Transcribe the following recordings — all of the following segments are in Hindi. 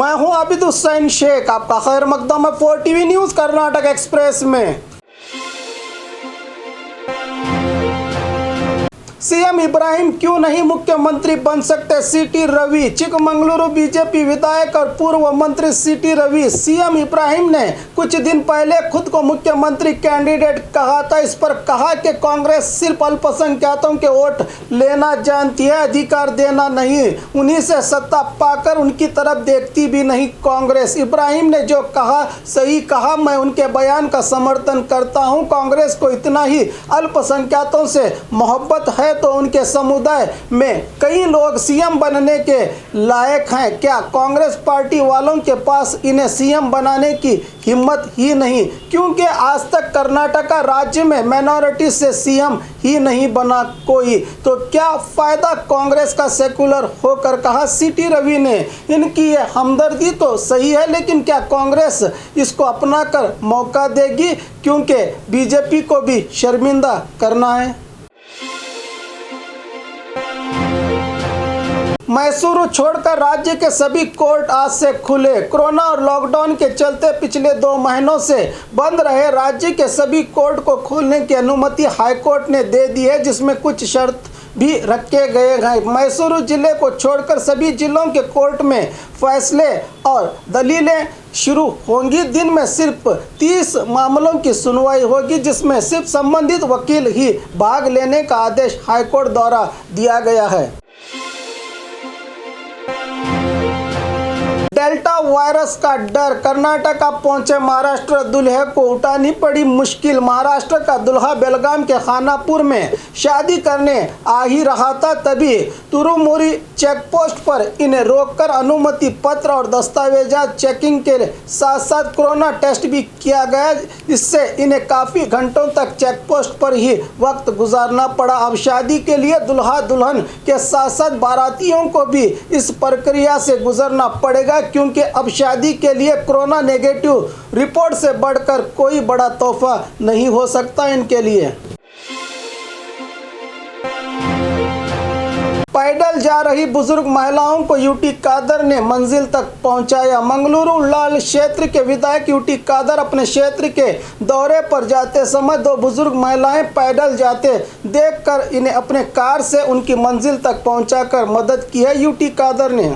मैं हूं आबिद हुसैन शेख, आपका खैर मकदम है 4TV न्यूज़ कर्नाटक एक्सप्रेस में। सीएम इब्राहिम क्यों नहीं मुख्यमंत्री बन सकते? सीटी रवि। चिकमंगलुरु बीजेपी विधायक और पूर्व मंत्री सीटी रवि सीएम इब्राहिम ने कुछ दिन पहले खुद को मुख्यमंत्री कैंडिडेट कहा था। इस पर कहा कि कांग्रेस सिर्फ अल्पसंख्यकों के वोट लेना जानती है, अधिकार देना नहीं। उन्हीं से सत्ता पाकर उनकी तरफ देखती भी नहीं कांग्रेस। इब्राहिम ने जो कहा सही कहा, मैं उनके बयान का समर्थन करता हूं। कांग्रेस को इतना ही अल्पसंख्यकों से मोहब्बत है तो उनके समुदाय में कई लोग सीएम बनने के लायक हैं। क्या कांग्रेस पार्टी वालों के पास इन्हें सीएम बनाने की हिम्मत ही नहीं? क्योंकि आज तक कर्नाटक राज्य में माइनॉरिटी से सीएम ही नहीं बना कोई, तो क्या फायदा कांग्रेस का सेकुलर होकर, कहा सीटी रवि ने। इनकी ये हमदर्दी तो सही है, लेकिन क्या कांग्रेस इसको अपनाकर मौका देगी? क्योंकि बीजेपी को भी शर्मिंदा करना है। मैसूरू छोड़कर राज्य के सभी कोर्ट आज से खुले। कोरोना और लॉकडाउन के चलते पिछले 2 महीनों से बंद रहे राज्य के सभी कोर्ट को खोलने की अनुमति हाईकोर्ट ने दे दी है, जिसमें कुछ शर्त भी रखे गए हैं। मैसूरू जिले को छोड़कर सभी जिलों के कोर्ट में फैसले और दलीलें शुरू होंगी। दिन में सिर्फ 30 मामलों की सुनवाई होगी, जिसमें सिर्फ संबंधित वकील ही भाग लेने का आदेश हाईकोर्ट द्वारा दिया गया है। डेल्टा वायरस का डर, कर्नाटक पहुंचे महाराष्ट्र, दूल्हे को उठानी पड़ी मुश्किल। महाराष्ट्र का दूल्हा बेलगाम के खानापुर में शादी करने आ ही रहा था, तभी तुरुमुरी चेकपोस्ट पर इन्हें रोककर अनुमति पत्र और दस्तावेजात चेकिंग के साथ साथ कोरोना टेस्ट भी किया गया। इससे इन्हें काफ़ी घंटों तक चेकपोस्ट पर ही वक्त गुजारना पड़ा। अब शादी के लिए दूल्हा दुल्हन के साथ साथ बारातियों को भी इस प्रक्रिया से गुजरना पड़ेगा, क्योंकि अब शादी के लिए कोरोना नेगेटिव रिपोर्ट से बढ़कर कोई बड़ा तोहफा नहीं हो सकता इनके लिए। पैदल जा रही बुजुर्ग महिलाओं को यूटी कादर ने मंजिल तक पहुंचाया। मंगलुरु लाल क्षेत्र के विधायक यूटी कादर अपने क्षेत्र के दौरे पर जाते समय 2 बुजुर्ग महिलाएं पैदल जाते देखकर इन्हें अपने कार से उनकी मंजिल तक पहुंचाकर मदद की है यूटी कादर ने।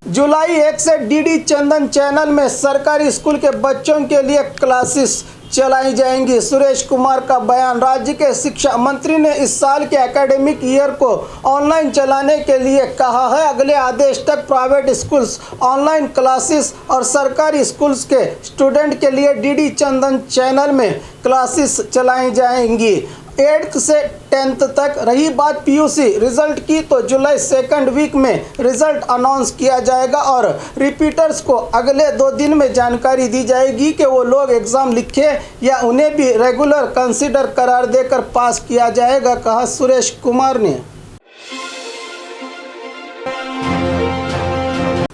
जुलाई 1 से डीडी चंदन चैनल में सरकारी स्कूल के बच्चों के लिए क्लासेस चलाई जाएंगी। सुरेश कुमार का बयान। राज्य के शिक्षा मंत्री ने इस साल के एकेडमिक ईयर को ऑनलाइन चलाने के लिए कहा है। अगले आदेश तक प्राइवेट स्कूल्स ऑनलाइन क्लासेस और सरकारी स्कूल्स के स्टूडेंट के लिए डीडी चंदन चैनल में क्लासेस चलाई जाएंगी। 8th से 10th तक। रही बात पीयूसी रिजल्ट की, तो जुलाई 2nd वीक में रिजल्ट अनाउंस किया जाएगा और रिपीटर्स को अगले 2 दिन में जानकारी दी जाएगी कि वो लोग एग्ज़ाम लिखे या उन्हें भी रेगुलर कंसीडर करार देकर पास किया जाएगा, कहा सुरेश कुमार ने।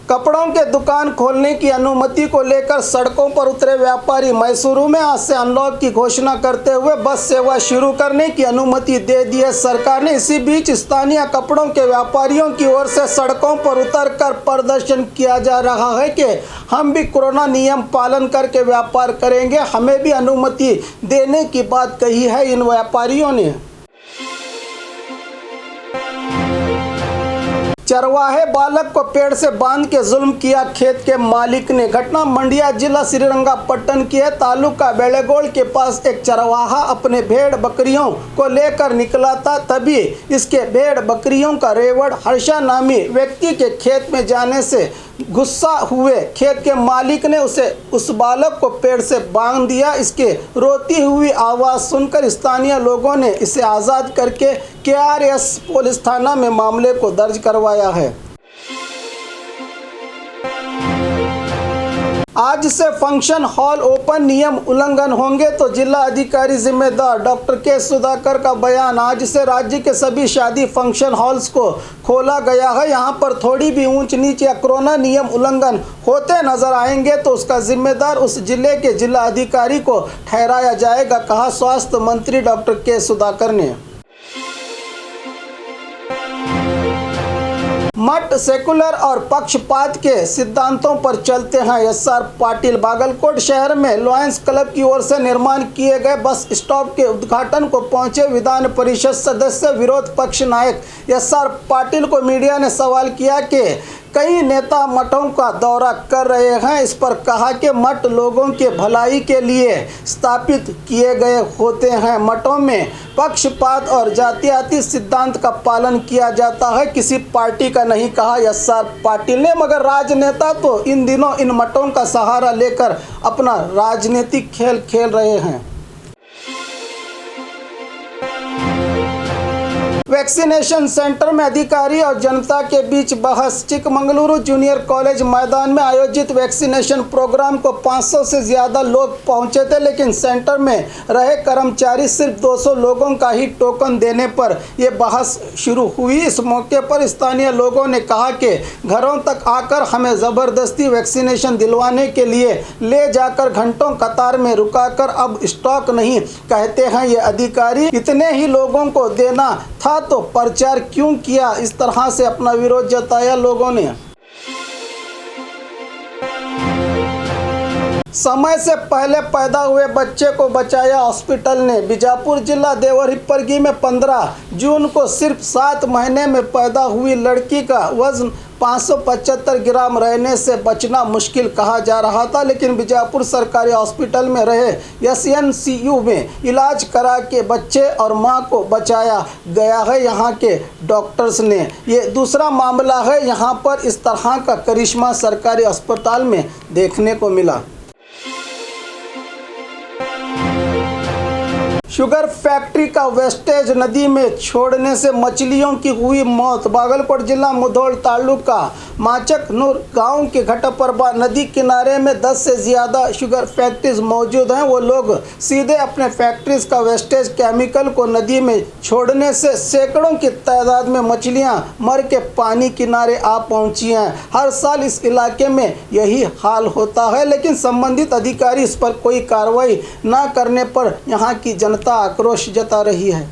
कपड़ों के दुकान खोलने की अनुमति को लेकर सड़कों पर उतरे व्यापारी। मैसूरू में आज से अनलॉक की घोषणा करते हुए बस सेवा शुरू करने की अनुमति दे दी है सरकार ने। इसी बीच स्थानीय कपड़ों के व्यापारियों की ओर से सड़कों पर उतरकर प्रदर्शन किया जा रहा है कि हम भी कोरोना नियम पालन करके व्यापार करेंगे, हमें भी अनुमति देने की बात कही है इन व्यापारियों ने। चरवाहे बालक को पेड़ से बांध के जुल्म किया खेत के मालिक ने। घटना मंडिया जिला श्रीरंगपट्टन की है। तालुका बेलेगोल के पास एक चरवाहा अपने भेड़ बकरियों को लेकर निकला था, तभी इसके भेड़ बकरियों का रेवड़ हर्षा नामी व्यक्ति के खेत में जाने से गुस्सा हुए खेत के मालिक ने उस बालक को पेड़ से बांध दिया। इसके रोती हुई आवाज़ सुनकर स्थानीय लोगों ने इसे आज़ाद करके KRS पुलिस थाना में मामले को दर्ज करवाया है। आज से फंक्शन हॉल ओपन, नियम उल्लंघन होंगे तो जिला अधिकारी जिम्मेदार। डॉक्टर के सुधाकर का बयान। आज से राज्य के सभी शादी फंक्शन हॉल्स को खोला गया है। यहां पर थोड़ी भी ऊंच नीच या कोरोना नियम उल्लंघन होते नजर आएंगे तो उसका जिम्मेदार उस जिले के जिला अधिकारी को ठहराया जाएगा, कहा स्वास्थ्य मंत्री डॉक्टर के सुधाकर ने। मठ सेकुलर और पक्षपात के सिद्धांतों पर चलते हैं। एसआर पाटिल बागलकोट शहर में लॉयंस क्लब की ओर से निर्माण किए गए बस स्टॉप के उद्घाटन को पहुंचे विधान परिषद सदस्य विरोध पक्ष नायक एसआर पाटिल को मीडिया ने सवाल किया कि कई नेता मठों का दौरा कर रहे हैं। इस पर कहा कि मठ लोगों के भलाई के लिए स्थापित किए गए होते हैं। मठों में पक्षपात और जातियाती सिद्धांत का पालन किया जाता है, किसी पार्टी का नहीं, कहा एसआर पाटिल ने। मगर राजनेता तो इन दिनों इन मठों का सहारा लेकर अपना राजनीतिक खेल खेल रहे हैं। वैक्सीनेशन सेंटर में अधिकारी और जनता के बीच बहस। चिकमंगलुरु जूनियर कॉलेज मैदान में आयोजित वैक्सीनेशन प्रोग्राम को 500 से ज़्यादा लोग पहुंचे थे, लेकिन सेंटर में रहे कर्मचारी सिर्फ 200 लोगों का ही टोकन देने पर यह बहस शुरू हुई। इस मौके पर स्थानीय लोगों ने कहा कि घरों तक आकर हमें ज़बरदस्ती वैक्सीनेशन दिलवाने के लिए ले जाकर घंटों कतार में रुकाकर अब स्टॉक नहीं कहते हैं ये अधिकारी। इतने ही लोगों को देना था तो प्रचार क्यों किया? इस तरह से अपना विरोध जताया लोगों ने। समय से पहले पैदा हुए बच्चे को बचाया हॉस्पिटल ने। बीजापुर जिला देवरहिप्परगी में 15 जून को सिर्फ 7 महीने में पैदा हुई लड़की का वजन 575 ग्राम रहने से बचना मुश्किल कहा जा रहा था, लेकिन बीजापुर सरकारी हॉस्पिटल में रहे एसएनसीयू में इलाज करा के बच्चे और मां को बचाया गया है यहां के डॉक्टर्स ने। ये दूसरा मामला है यहां पर इस तरह का करिश्मा सरकारी अस्पताल में देखने को मिला। शुगर फैक्ट्री का वेस्टेज नदी में छोड़ने से मछलियों की हुई मौत। बागलकोट जिला मुधोल तालुका माचकनूर गांव के घटप्रभा नदी किनारे में 10 से ज़्यादा शुगर फैक्ट्रीज मौजूद हैं। वो लोग सीधे अपने फैक्ट्रीज का वेस्टेज केमिकल को नदी में छोड़ने से सैकड़ों की तादाद में मछलियां मर के पानी किनारे आ पहुंची हैं। हर साल इस इलाके में यही हाल होता है, लेकिन संबंधित अधिकारी इस पर कोई कार्रवाई न करने पर यहाँ की जनता आक्रोश जता रही है।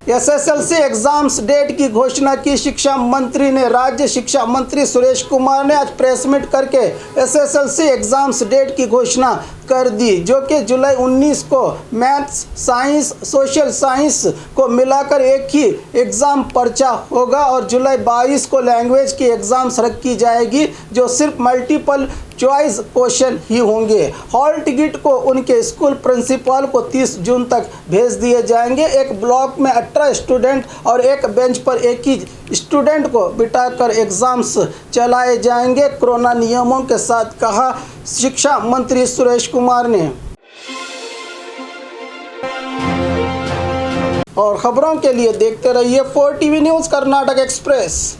एसएसएलसी एग्जाम्स डेट की घोषणा की शिक्षा मंत्री ने। राज्य शिक्षा मंत्री सुरेश कुमार ने आज प्रेस मीट करके एसएसएलसी एग्जाम्स डेट की घोषणा कर दी, जो कि जुलाई 19 को मैथ्स, साइंस, सोशल साइंस को मिलाकर एक ही एग्ज़ाम पर्चा होगा और जुलाई 22 को लैंग्वेज की एग्ज़ाम्स रखी जाएगी, जो सिर्फ मल्टीपल चॉइस क्वेश्चन ही होंगे। हॉल टिकट को उनके स्कूल प्रिंसिपल को 30 जून तक भेज दिए जाएंगे। एक ब्लॉक में 18 स्टूडेंट और एक बेंच पर एक ही स्टूडेंट को बिठाकर एग्ज़ाम्स चलाए जाएंगे कोरोना नियमों के साथ, कहा शिक्षा मंत्री सुरेश कुमार ने। और खबरों के लिए देखते रहिए 4 टीवी न्यूज़ कर्नाटक एक्सप्रेस।